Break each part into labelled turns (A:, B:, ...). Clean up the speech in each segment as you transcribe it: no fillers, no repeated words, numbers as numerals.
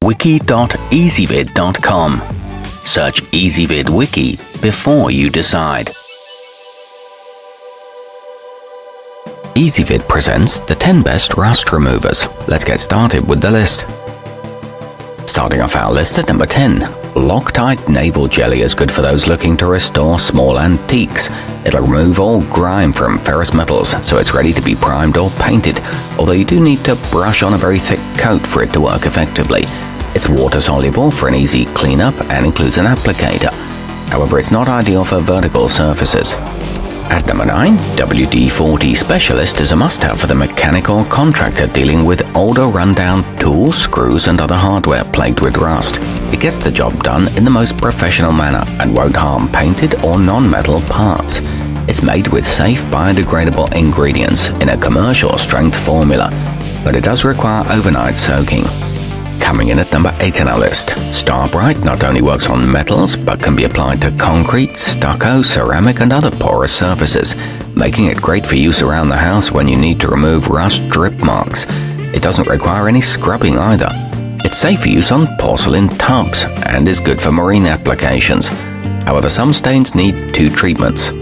A: wiki.ezvid.com. Search Ezvid Wiki before you decide. Ezvid presents the 10 best rust removers. Let's get started with the list. Starting off our list at number 10, Loctite Naval Jelly is good for those looking to restore small antiques. It'll remove all grime from ferrous metals, so it's ready to be primed or painted, although you do need to brush on a very thick coat for it to work effectively. It's water-soluble for an easy cleanup and includes an applicator. However, it's not ideal for vertical surfaces. At number 9, WD-40 Specialist is a must-have for the mechanic or contractor dealing with older rundown tools, screws and other hardware plagued with rust. It gets the job done in the most professional manner and won't harm painted or non-metal parts. It's made with safe biodegradable ingredients in a commercial strength formula, but it does require overnight soaking. Coming in at number 8 on our list, Brite not only works on metals but can be applied to concrete, stucco, ceramic and other porous surfaces, making it great for use around the house when you need to remove rust drip marks. It doesn't require any scrubbing either. It's safe for use on porcelain tubs and is good for marine applications. However, some stains need 2 treatments.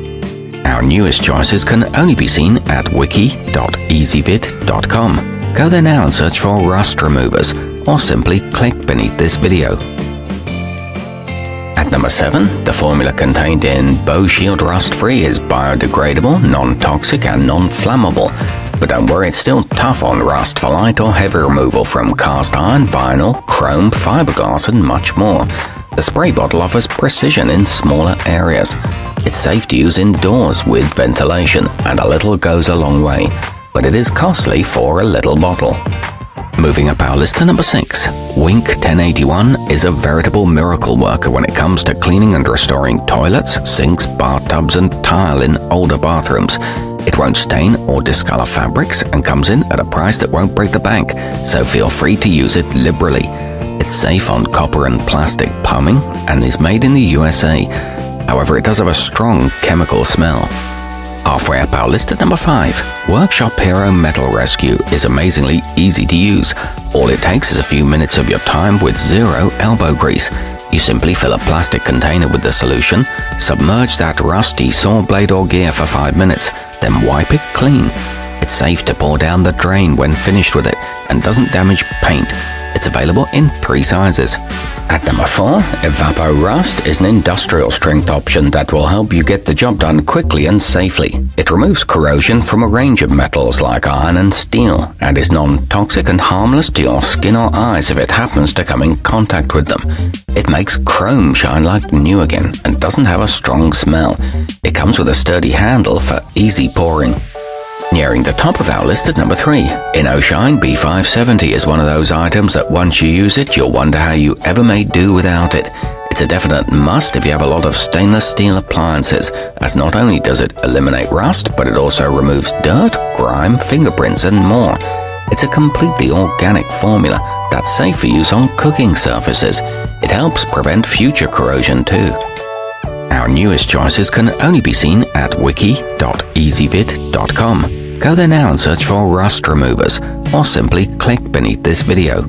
A: Our newest choices can only be seen at wiki.ezvid.com. Go there now and search for rust removers, or simply click beneath this video. At number 7, the formula contained in boeshield Rust Free is biodegradable, non-toxic and non-flammable. But don't worry, it's still tough on rust for light or heavy removal from cast iron, vinyl, chrome, fiberglass and much more. The spray bottle offers precision in smaller areas. It's safe to use indoors with ventilation, and a little goes a long way. But it is costly for a little bottle. Moving up our list to number 6, Whink 1081 is a veritable miracle worker when it comes to cleaning and restoring toilets, sinks, bathtubs and tile in older bathrooms. It won't stain or discolor fabrics and comes in at a price that won't break the bank, so feel free to use it liberally. It's safe on copper and plastic plumbing and is made in the USA. However, it does have a strong chemical smell. Halfway up our list at number 5, Workshop Hero Metal Rescue is amazingly easy to use. All it takes is a few minutes of your time with 0 elbow grease. You simply fill a plastic container with the solution, submerge that rusty saw blade or gear for 5 minutes, then wipe it clean. It's safe to pour down the drain when finished with it and doesn't damage paint. It's available in 3 sizes. At number 4, evapo-rust is an industrial strength option that will help you get the job done quickly and safely. It removes corrosion from a range of metals like iron and steel and is non-toxic and harmless to your skin or eyes if it happens to come in contact with them. It makes chrome shine like new again and doesn't have a strong smell. It comes with a sturdy handle for easy pouring. Nearing the top of our list at number 3, innoshine B570 is one of those items that once you use it, you'll wonder how you ever made do without it. It's a definite must if you have a lot of stainless steel appliances, as not only does it eliminate rust, but it also removes dirt, grime, fingerprints and more. It's a completely organic formula that's safe for use on cooking surfaces. It helps prevent future corrosion too. Our newest choices can only be seen at wiki.ezvid.com. Go there now and search for rust removers, or simply click beneath this video.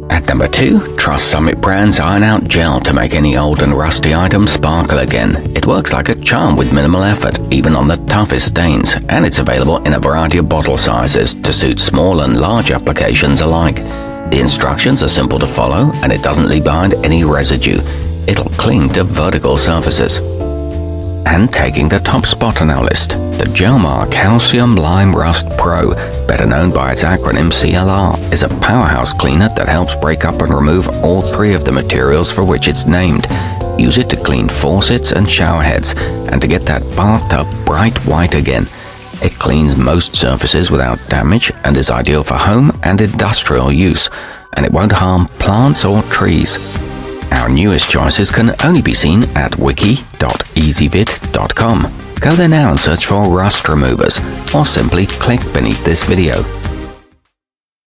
A: At number 2, trust Summit Brand's Iron Out Gel to make any old and rusty items sparkle again. It works like a charm with minimal effort, even on the toughest stains, and it's available in a variety of bottle sizes to suit small and large applications alike. The instructions are simple to follow, and it doesn't leave behind any residue. It'll cling to vertical surfaces. And taking the top spot on our list, the Gelmar Calcium Lime Rust Pro, better known by its acronym CLR, is a powerhouse cleaner that helps break up and remove all 3 of the materials for which it's named. Use it to clean faucets and shower heads, and to get that bathtub bright white again. It cleans most surfaces without damage and is ideal for home and industrial use, and it won't harm plants or trees. Our newest choices can only be seen at wiki.ezvid.com. Go there now and search for rust removers, or simply click beneath this video.